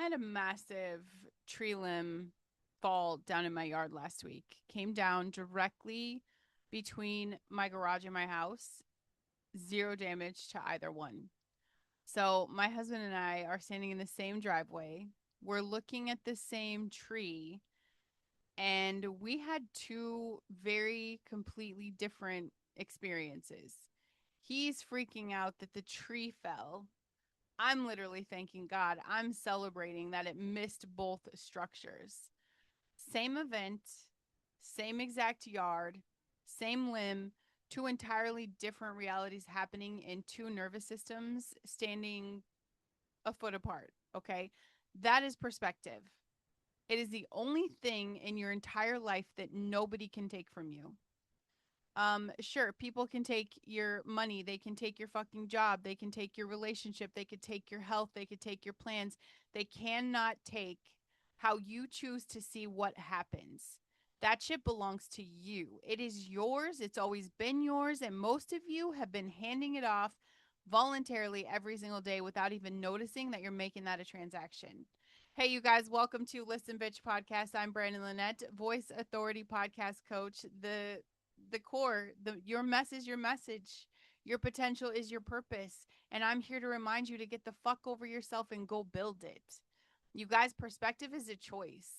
had a massive tree limb fall down in my yard last week. Came down directly between my garage and my house. Zero damage to either one. So my husband and I are standing in the same driveway. We're looking at the same tree, and we had two very completely different experiences. He's freaking out that the tree fell. I'm literally thanking God. I'm celebrating that it missed both structures. Same event, same exact yard, same limb, two entirely different realities happening in two nervous systems standing a foot apart. Okay. That is perspective. It is the only thing in your entire life that nobody can take from you. Sure, people can take your money, they can take your fucking job, they can take your relationship, they could take your health, they could take your plans. They cannot take how you choose to see what happens. That shit belongs to you. It is yours. It's always been yours. And most of you have been handing it off voluntarily every single day without even noticing that you're making that a transaction. Hey, you guys, welcome to Listen Bitch Podcast. I'm Branden Lynette, voice authority podcast coach. The core, your mess is your message. Your potential is your purpose. And I'm here to remind you to get the fuck over yourself and go build it. You guys, perspective is a choice.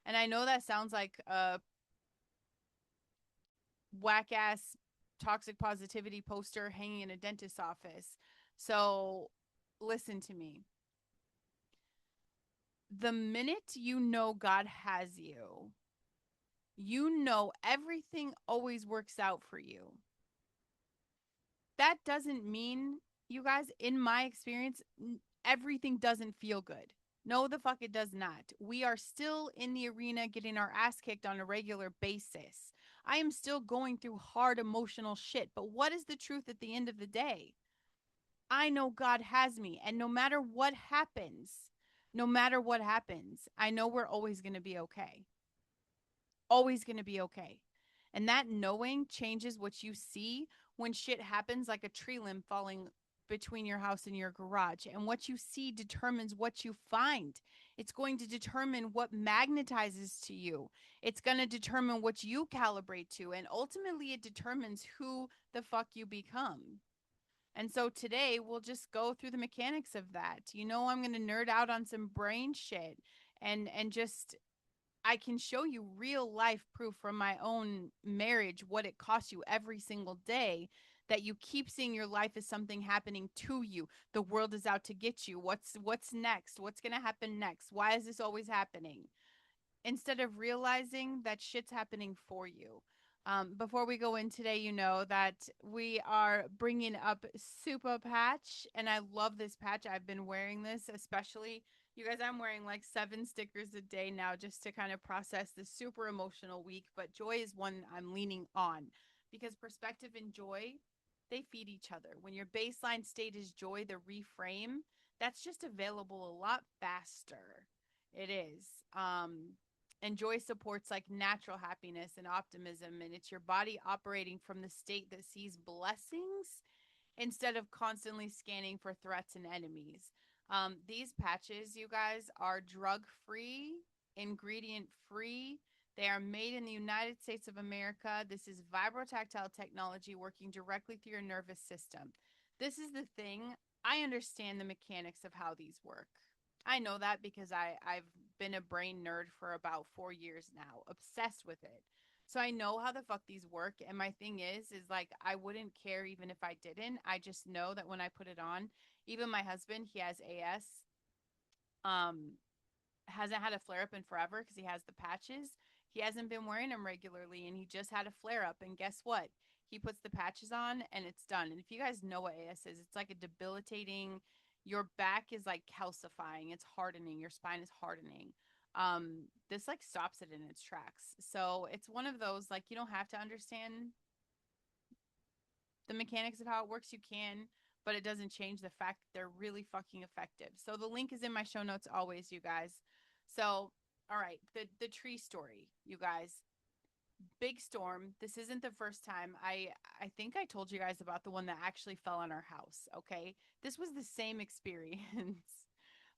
And I know that sounds like a whack ass toxic positivity poster hanging in a dentist's office. So listen to me. The minute you know God has you, you know everything always works out for you. That doesn't mean, you guys, in my experience, everything doesn't feel good. No, the fuck it does not. We are still in the arena getting our ass kicked on a regular basis. I am still going through hard emotional shit. But what is the truth at the end of the day? I know God has me. And no matter what happens, I know we're always going to be okay. Always going to be okay. And that knowing changes what you see when shit happens, like a tree limb falling between your house and your garage. And what you see determines what you find. It's going to determine what magnetizes to you. It's going to determine what you calibrate to. And ultimately, it determines who the fuck you become. And so today we'll just go through the mechanics of that. You know, I'm going to nerd out on some brain shit and just I can show you real life proof from my own marriage what it costs you every single day that you keep seeing your life as something happening to you. The world is out to get you. What's next? What's going to happen next? Why is this always happening? Instead of realizing that shit's happening for you. Before we go in today, you know that we are bringing up Super Patch, and I love this patch. I've been wearing this, especially you guys. I'm wearing like 7 stickers a day now just to kind of process this super emotional week. But joy is one I'm leaning on because perspective and joy they feed each other. When your baseline state is joy, the reframe that's just available a lot faster. It is. And joy supports like natural happiness and optimism, and it's your body operating from the state that sees blessings instead of constantly scanning for threats and enemies. These patches, you guys, are drug free, ingredient free. They are made in the United States of America. This is vibrotactile technology working directly through your nervous system. This is the thing. I understand the mechanics of how these work. I know that because I've been a brain nerd for about 4 years now, obsessed with it. So I know how the fuck these work. And my thing is like, I wouldn't care even if I didn't. I just know that when I put it on, even my husband, he has AS, um, hasn't had a flare up in forever because he has the patches. He hasn't been wearing them regularly and he just had a flare up. And guess what? He puts the patches on and it's done. And if you guys know what AS is, it's like a debilitating, your back is like calcifying, it's hardening, your spine is hardening. This like stops it in its tracks. So it's one of those like you don't have to understand the mechanics of how it works. You can, but it doesn't change the fact that they're really fucking effective. So the link is in my show notes always, you guys. So, all right, the tree story, you guys. Big storm. This isn't the first time. I think I told you guys about the one that actually fell on our house, okay? This was the same experience.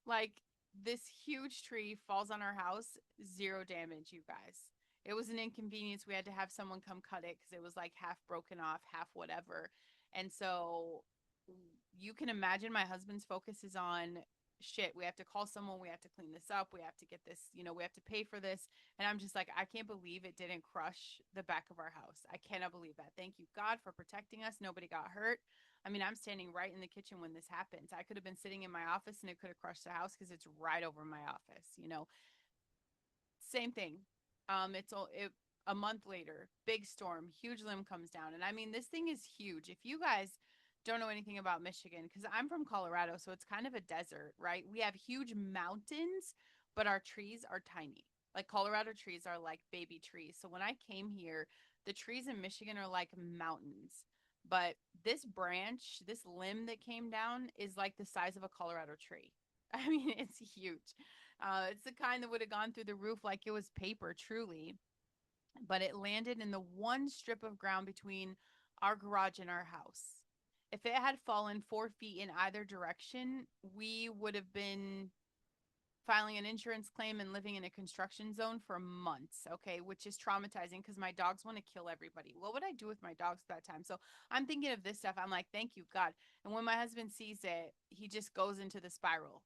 Like this huge tree falls on our house, zero damage, you guys. It was an inconvenience. We had to have someone come cut it because it was like half broken off, half whatever. And so you can imagine my husband's focus is on shit. We have to call someone. We have to clean this up. We have to get this, we have to pay for this. And I'm just like, I can't believe it didn't crush the back of our house. I cannot believe that. Thank you, God, for protecting us. Nobody got hurt. I mean, I'm standing right in the kitchen when this happens. I could have been sitting in my office and it could have crushed the house because it's right over my office. Same thing. A month later, big storm, huge limb comes down. And I mean, this thing is huge. If you guys don't know anything about Michigan, because I'm from Colorado, so it's kind of a desert, right? We have huge mountains, but our trees are tiny. Like Colorado trees are like baby trees. So when I came here, the trees in Michigan are like mountains. But this branch, this limb that came down is like the size of a Colorado tree. I mean, it's huge. It's the kind that would have gone through the roof like it was paper, truly. But it landed in the one strip of ground between our garage and our house. If it had fallen 4 feet in either direction, we would have been filing an insurance claim and living in a construction zone for months, okay, which is traumatizing because my dogs want to kill everybody. What would I do with my dogs at that time? So I'm thinking of this stuff. I'm like, thank you, God. And when my husband sees it, he just goes into the spiral.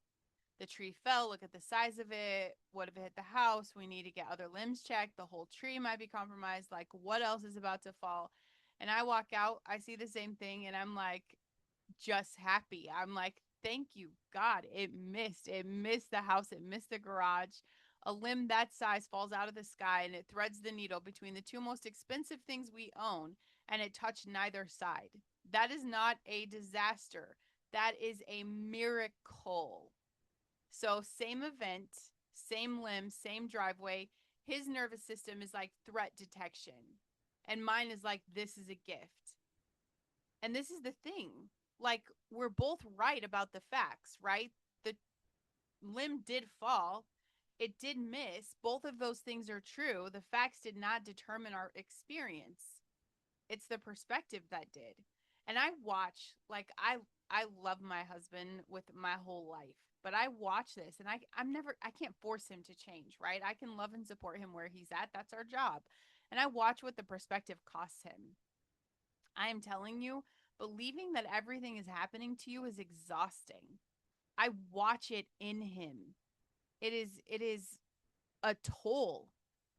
The tree fell. Look at the size of it. What if it hit the house? We need to get other limbs checked. The whole tree might be compromised. Like, what else is about to fall? And I walk out, I see the same thing, and I'm like, just happy. I'm like, thank you, God. It missed. It missed the house. It missed the garage. A limb that size falls out of the sky and it threads the needle between the two most expensive things we own, and it touched neither side. That is not a disaster. That is a miracle. So, same event, same limb, same driveway. His nervous system is like threat detection, and mine is like, this is a gift. And this is the thing, like, we're both right about the facts, right? The limb did fall, it did miss. Both of those things are true. The facts did not determine our experience. It's the perspective that did. And I watch, like, I love my husband with my whole life, but I watch this and I can't force him to change, right? I can love and support him where he's at. That's our job. And I watch what the perspective costs him. I am telling you, believing that everything is happening to you is exhausting. I watch it in him. It is a toll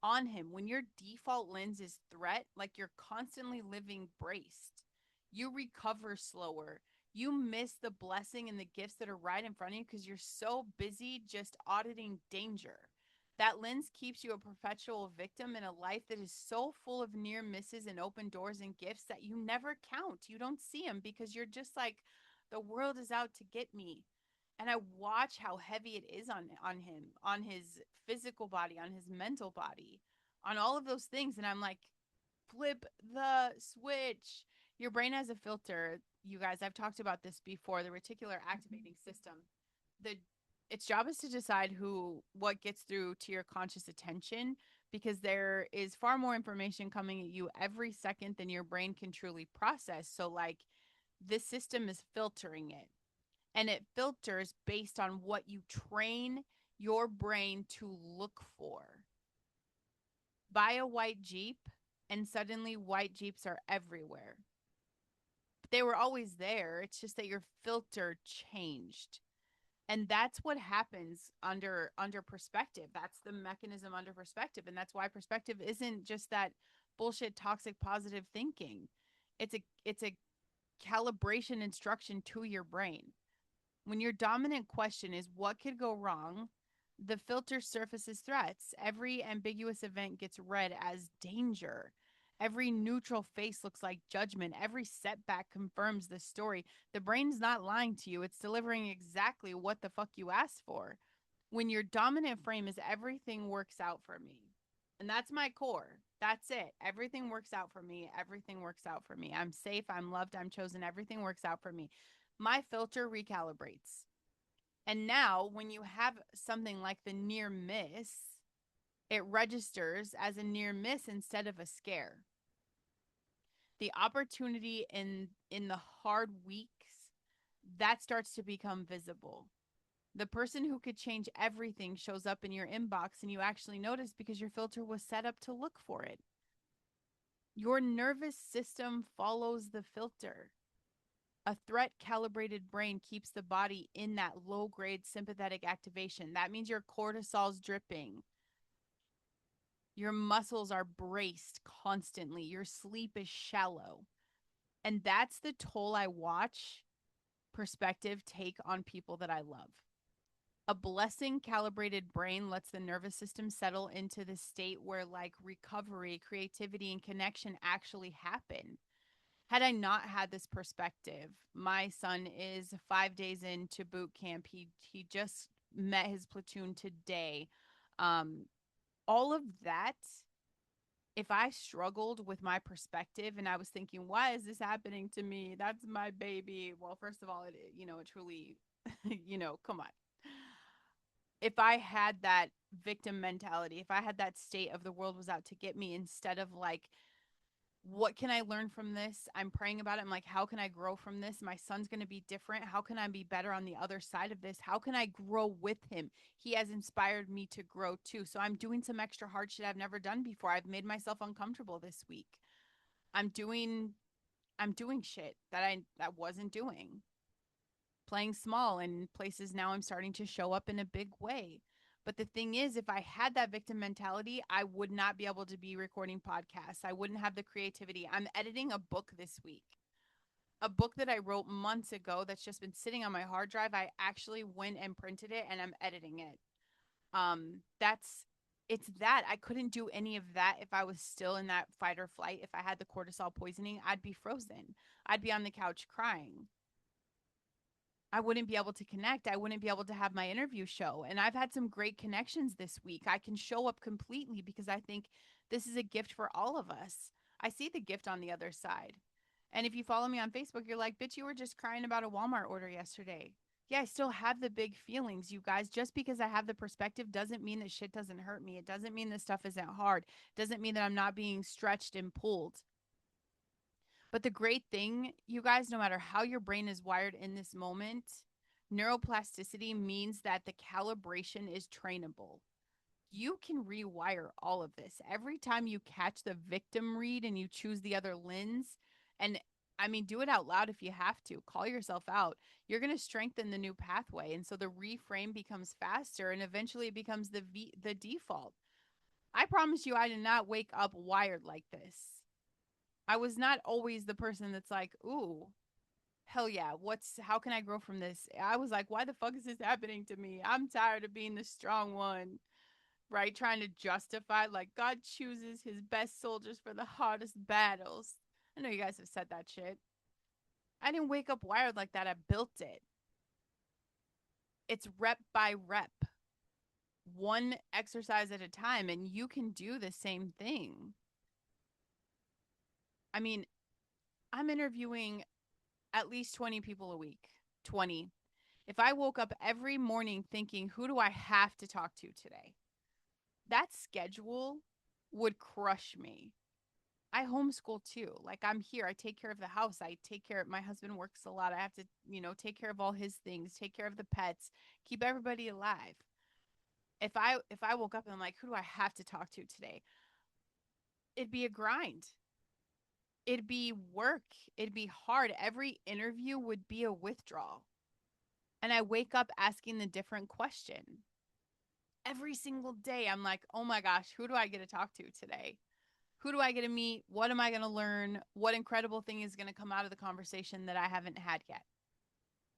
on him. When your default lens is threat, like you're constantly living braced, you recover slower. You miss the blessing and the gifts that are right in front of you because you're so busy just auditing danger. That lens keeps you a perpetual victim in a life that is so full of near misses and open doors and gifts that you never count. You don't see them because you're just like, the world is out to get me. And I watch how heavy it is on him, on his physical body, on his mental body, on all of those things. And I'm like, flip the switch. Your brain has a filter. You guys, I've talked about this before, the reticular activating system. The its job is to decide what gets through to your conscious attention, because there is far more information coming at you every second than your brain can truly process. So like, this system is filtering it, and it filters based on what you train your brain to look for. Buy a white Jeep, and suddenly white Jeeps are everywhere. But they were always there. It's just that your filter changed. And that's what happens under perspective. That's the mechanism under perspective. And that's why perspective isn't just that bullshit toxic positive thinking. It's a calibration instruction to your brain. When your dominant question is what could go wrong, the filter surfaces threats. Every ambiguous event gets read as danger. Every neutral face looks like judgment. Every setback confirms the story. The brain's not lying to you. It's delivering exactly what the fuck you asked for. When your dominant frame is everything works out for me. And that's my core. That's it. Everything works out for me. Everything works out for me. I'm safe. I'm loved. I'm chosen. Everything works out for me. My filter recalibrates. And now, when you have something like the near miss, it registers as a near miss instead of a scare. The opportunity in the hard weeks, that starts to become visible. The person who could change everything shows up in your inbox and you actually notice because your filter was set up to look for it. Your nervous system follows the filter. A threat calibrated brain keeps the body in that low grade sympathetic activation. That means your cortisol's dripping. Your muscles are braced constantly. Your sleep is shallow. And that's the toll I watch perspective take on people that I love. A blessing calibrated brain lets the nervous system settle into the state where like recovery, creativity, and connection actually happen. Had I not had this perspective, my son is 5 days into boot camp. He just met his platoon today. Um, all of that, if I struggled with my perspective and I was thinking, why is this happening to me? That's my baby. Well, first of all, it truly, come on. If I had that victim mentality, if I had that state of the world was out to get me instead of like, what can I learn from this? I'm praying about it. I'm like, how can I grow from this? My son's going to be different. How can I be better on the other side of this? How can I grow with him? He has inspired me to grow too. So I'm doing some extra hard shit I've never done before. I've made myself uncomfortable this week. I'm doing shit that wasn't doing. Playing small in places now I'm starting to show up in a big way. But the thing is, if I had that victim mentality, I would not be able to be recording podcasts. I wouldn't have the creativity. I'm editing a book this week, a book that I wrote months ago that's just been sitting on my hard drive. I actually went and printed it and I'm editing it. That's it's that I couldn't do any of that if I was still in that fight or flight. If I had the cortisol poisoning, I'd be frozen. I'd be on the couch crying. I wouldn't be able to connect. I wouldn't be able to have my interview show. And I've had some great connections this week. I can show up completely because I think this is a gift for all of us. I see the gift on the other side. And if you follow me on Facebook, you're like, bitch, you were just crying about a Walmart order yesterday. Yeah, I still have the big feelings, you guys. Just because I have the perspective doesn't mean that shit doesn't hurt me. It doesn't mean this stuff isn't hard. It doesn't mean that I'm not being stretched and pulled. But the great thing, you guys, no matter how your brain is wired in this moment, neuroplasticity means that the calibration is trainable. You can rewire all of this. Every time you catch the victim read and you choose the other lens, and I mean, do it out loud if you have to, call yourself out, you're going to strengthen the new pathway. And so the reframe becomes faster and eventually it becomes the default. I promise you, I did not wake up wired like this. I was not always the person that's like, ooh, hell yeah, how can I grow from this? I was like, why the fuck is this happening to me? I'm tired of being the strong one, right? Trying to justify, like, God chooses his best soldiers for the hardest battles. I know you guys have said that shit. I didn't wake up wired like that. I built it. It's rep by rep, one exercise at a time, and you can do the same thing. I mean, I'm interviewing at least 20 people a week. 20. If I woke up every morning thinking, who do I have to talk to today? That schedule would crush me. I homeschool too. Like, I'm here. I take care of the house. I take care of my husband works a lot. I have to, take care of all his things, take care of the pets, keep everybody alive. If I woke up and I'm like, who do I have to talk to today? It'd be a grind. It'd be work. It'd be hard. Every interview would be a withdrawal. And I wake up asking the different question. Every single day, I'm like, oh my gosh, who do I get to talk to today? Who do I get to meet? What am I going to learn? What incredible thing is going to come out of the conversation that I haven't had yet?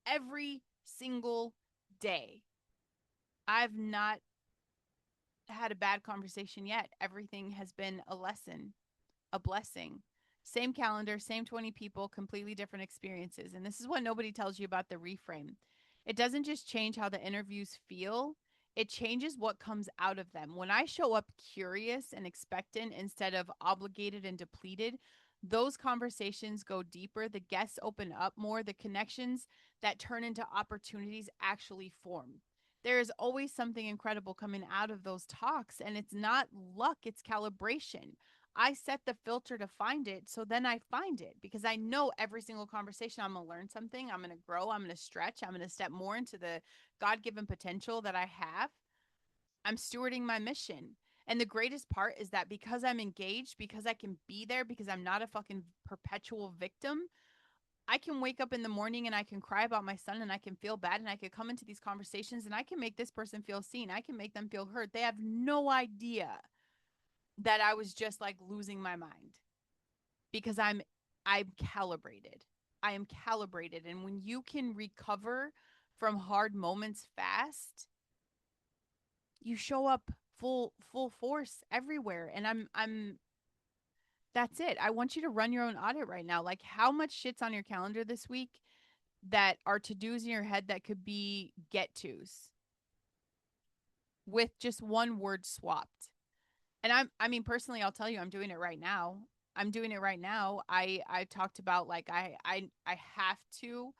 Every single day. I've not had a bad conversation yet. Everything has been a lesson, a blessing. Same calendar, same 20 people, completely different experiences. And this is what nobody tells you about the reframe. It doesn't just change how the interviews feel, it changes what comes out of them. When I show up curious and expectant instead of obligated and depleted, those conversations go deeper. The guests open up more. The connections that turn into opportunities actually form. There is always something incredible coming out of those talks, and it's not luck, it's calibration. I set the filter to find it. So then I find it because I know every single conversation I'm going to learn something. I'm going to grow. I'm going to stretch. I'm going to step more into the God given potential that I have. I'm stewarding my mission. And the greatest part is that because I'm engaged, because I can be there, because I'm not a fucking perpetual victim, I can wake up in the morning and I can cry about my son and I can feel bad and I can come into these conversations and I can make this person feel seen. I can make them feel heard. They have no idea that I was just like losing my mind because I'm calibrated. I am calibrated. And when you can recover from hard moments fast, you show up full force everywhere. And I'm that's it. I want you to run your own audit right now. Like how much shit's on your calendar this week that are to-dos in your head that could be get-tos with just one word swapped. And I mean personally, I'll tell you I'm doing it right now. I'm doing it right now. I talked about like I have to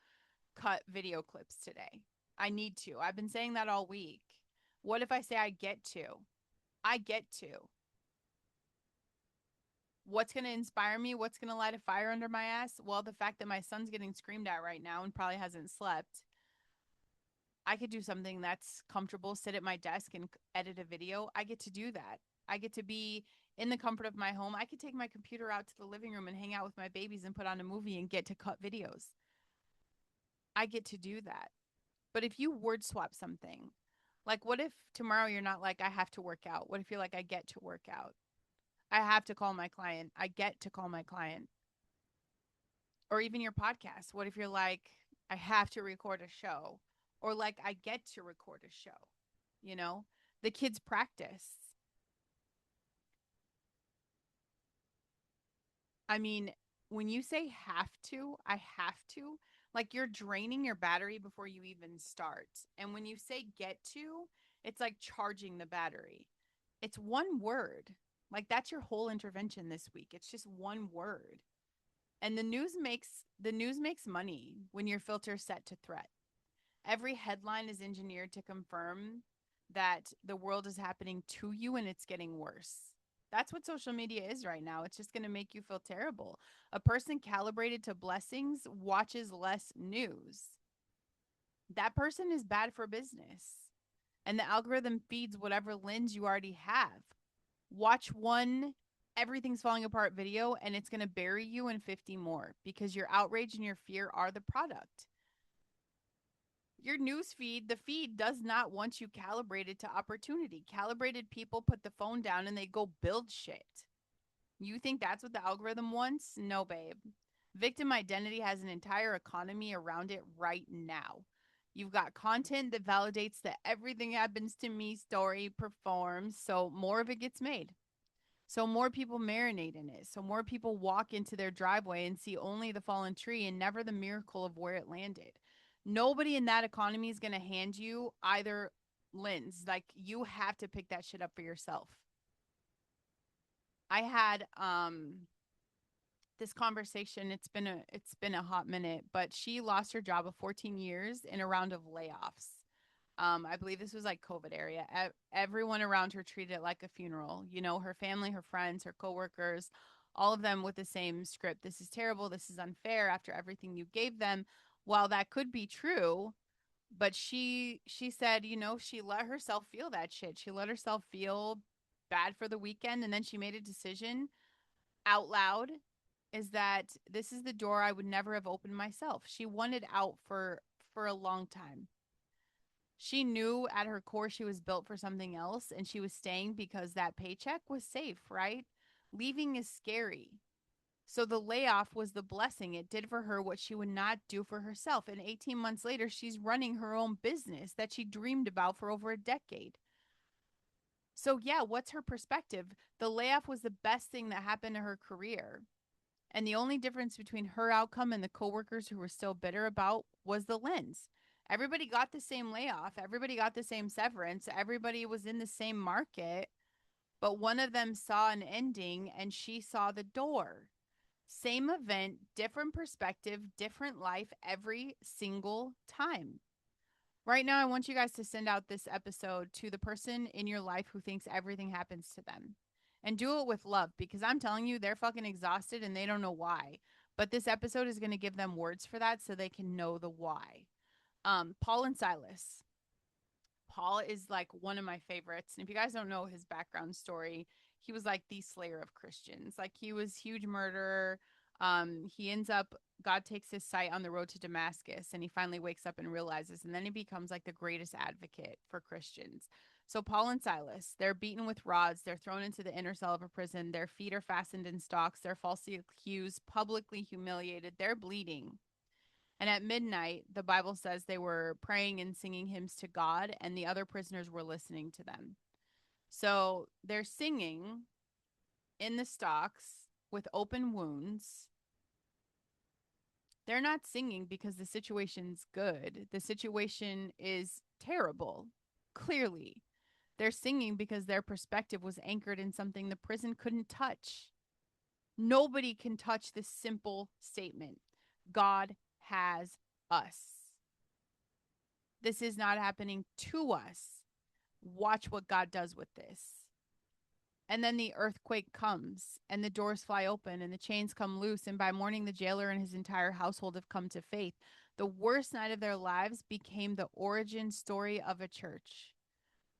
cut video clips today. I need to. I've been saying that all week. What if I say I get to? I get to. What's going to inspire me? What's going to light a fire under my ass? Well, the fact that my son's getting screamed at right now and probably hasn't slept. I could do something that's comfortable, sit at my desk and edit a video. I get to do that. I get to be in the comfort of my home. I could take my computer out to the living room and hang out with my babies and put on a movie and get to cut videos. I get to do that. But if you word swap something, like what if tomorrow you're not like, I have to work out? What if you're like, I get to work out? I have to call my client. I get to call my client. Or even your podcast. What if you're like, I have to record a show? Or like, I get to record a show? You know, the kids practice. I mean, when you say have to, I have to, like you're draining your battery before you even start. And when you say get to, it's like charging the battery. It's one word. Like that's your whole intervention this week. It's just one word. And the news makes money when your filter is set to threat. Every headline is engineered to confirm that the world is happening to you and it's getting worse. That's what social media is right now. It's just going to make you feel terrible. A person calibrated to blessings watches less news. That person is bad for business. And the algorithm feeds whatever lens you already have. Watch one everything's falling apart video and it's going to bury you in 50 more because your outrage and your fear are the product. Your news feed, the feed does not want you calibrated to opportunity. Calibrated people put the phone down and they go build shit. You think that's what the algorithm wants? No, babe. Victim identity has an entire economy around it right now. You've got content that validates that everything happens to me story performs, so more of it gets made. So more people marinate in it. So more people walk into their driveway and see only the fallen tree and never the miracle of where it landed. Nobody in that economy is going to hand you either lens. Like you have to pick that shit up for yourself. I had this conversation. It's been a hot minute, but she lost her job of 14 years in a round of layoffs. I believe this was like COVID area. Everyone around her treated it like a funeral. You know, her family, her friends, her coworkers, all of them with the same script. This is terrible. This is unfair after everything you gave them. While that could be true, but she said, you know, she let herself feel that shit. She let herself feel bad for the weekend and then she made a decision out loud is that this is the door I would never have opened myself. She wanted out for a long time. She knew at her core she was built for something else and she was staying because that paycheck was safe, right? Leaving is scary. So the layoff was the blessing. It did for her what she would not do for herself. And 18 months later, she's running her own business that she dreamed about for over a decade. So, yeah, what's her perspective? The layoff was the best thing that happened to her career. And the only difference between her outcome and the coworkers who were still bitter about was the lens. Everybody got the same layoff, everybody got the same severance, everybody was in the same market, but one of them saw an ending and she saw the door. Same event, different perspective, different life every single time. Right now, I want you guys to send out this episode to the person in your life who thinks everything happens to them. and do it with love, because I'm telling you, they're fucking exhausted and they don't know why. But this episode is going to give them words for that so they can know the why. Paul and Silas. Paul is like one of my favorites. And if you guys don't know his background story, he was like the slayer of Christians. Like he was huge murderer. He ends up, God takes his sight on the road to Damascus and he finally wakes up and realizes, and then he becomes like the greatest advocate for Christians. So Paul and Silas, they're beaten with rods, they're thrown into the inner cell of a prison, their feet are fastened in stocks, they're falsely accused, publicly humiliated, they're bleeding. And at midnight, the Bible says they were praying and singing hymns to God, and the other prisoners were listening to them. So they're singing in the stocks with open wounds. They're not singing because the situation's good. The situation is terrible, clearly. They're singing because their perspective was anchored in something the prison couldn't touch. Nobody can touch this simple statement: God has us. This is not happening to us. Watch what God does with this. And then the earthquake comes and the doors fly open and the chains come loose. And by morning, the jailer and his entire household have come to faith. The worst night of their lives became the origin story of a church.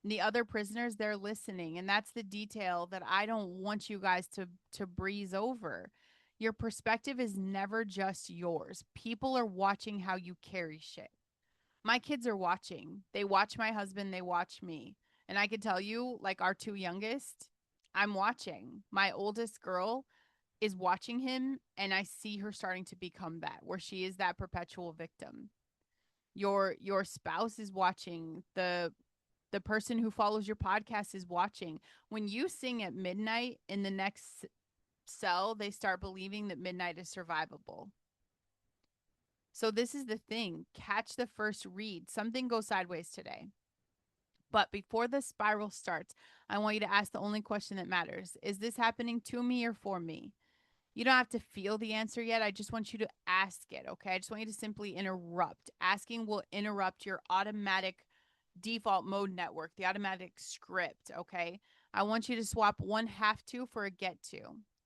And the other prisoners, they're listening. And that's the detail that I don't want you guys to breeze over. Your perspective is never just yours. People are watching how you carry shit. My kids are watching. They watch my husband, they watch me. And I could tell you, like our two youngest, I'm watching. My oldest girl is watching him, and I see her starting to become that, where she is that perpetual victim. Your spouse is watching. The person who follows your podcast is watching. When you sing at midnight in the next cell, they start believing that midnight is survivable. So this is the thing. Catch the first read. Something goes sideways today. But before the spiral starts, I want you to ask the only question that matters. Is this happening to me or for me? You don't have to feel the answer yet. I just want you to ask it, okay? I just want you to simply interrupt. Asking will interrupt your automatic default mode network, the automatic script, okay? I want you to swap one have to for a get to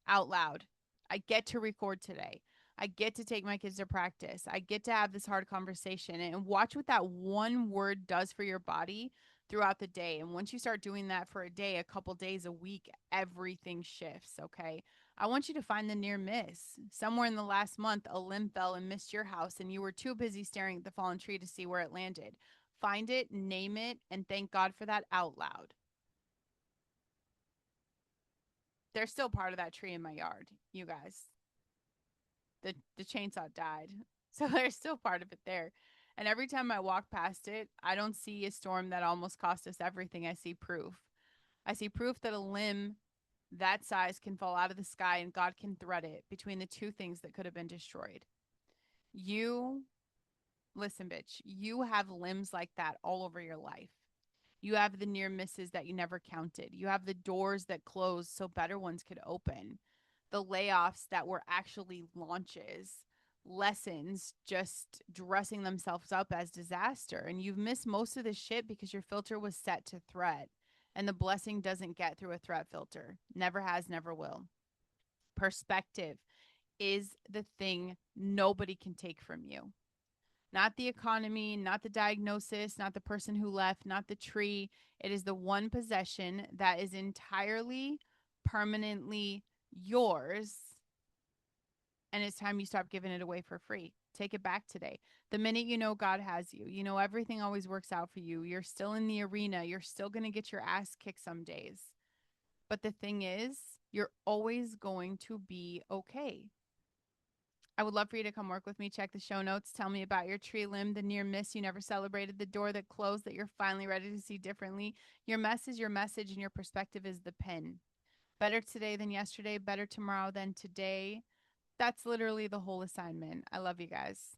out loud. I get to record today. I get to take my kids to practice. I get to have this hard conversation, and watch what that one word does for your body throughout the day. And once you start doing that for a day, a couple days, a week, everything shifts, okay? I want you to find the near miss. Somewhere in the last month, a limb fell and missed your house, and you were too busy staring at the fallen tree to see where it landed. Find it, name it, and thank God for that out loud. They're still part of that tree in my yard, you guys. The chainsaw died. So there's still part of it there. And every time I walk past it, I don't see a storm that almost cost us everything. I see proof. I see proof that a limb that size can fall out of the sky and God can thread it between the two things that could have been destroyed. You, listen, bitch, you have limbs like that all over your life. You have the near misses that you never counted. You have the doors that closed so better ones could open. The layoffs that were actually launches, lessons just dressing themselves up as disaster. And you've missed most of this shit because your filter was set to threat. And the blessing doesn't get through a threat filter. Never has, never will. Perspective is the thing nobody can take from you. Not the economy, not the diagnosis, not the person who left, not the tree. It is the one possession that is entirely, permanently yours. And it's time you stop giving it away for free. Take it back today. The minute you know God has you, you know everything always works out for you. You're still in the arena. You're still going to get your ass kicked some days. But the thing is, you're always going to be okay. I would love for you to come work with me. Check the show notes. Tell me about your tree limb, the near miss you never celebrated, the door that closed that you're finally ready to see differently. Your mess is your message, and your perspective is the pen. Better today than yesterday, better tomorrow than today. That's literally the whole assignment. I love you guys.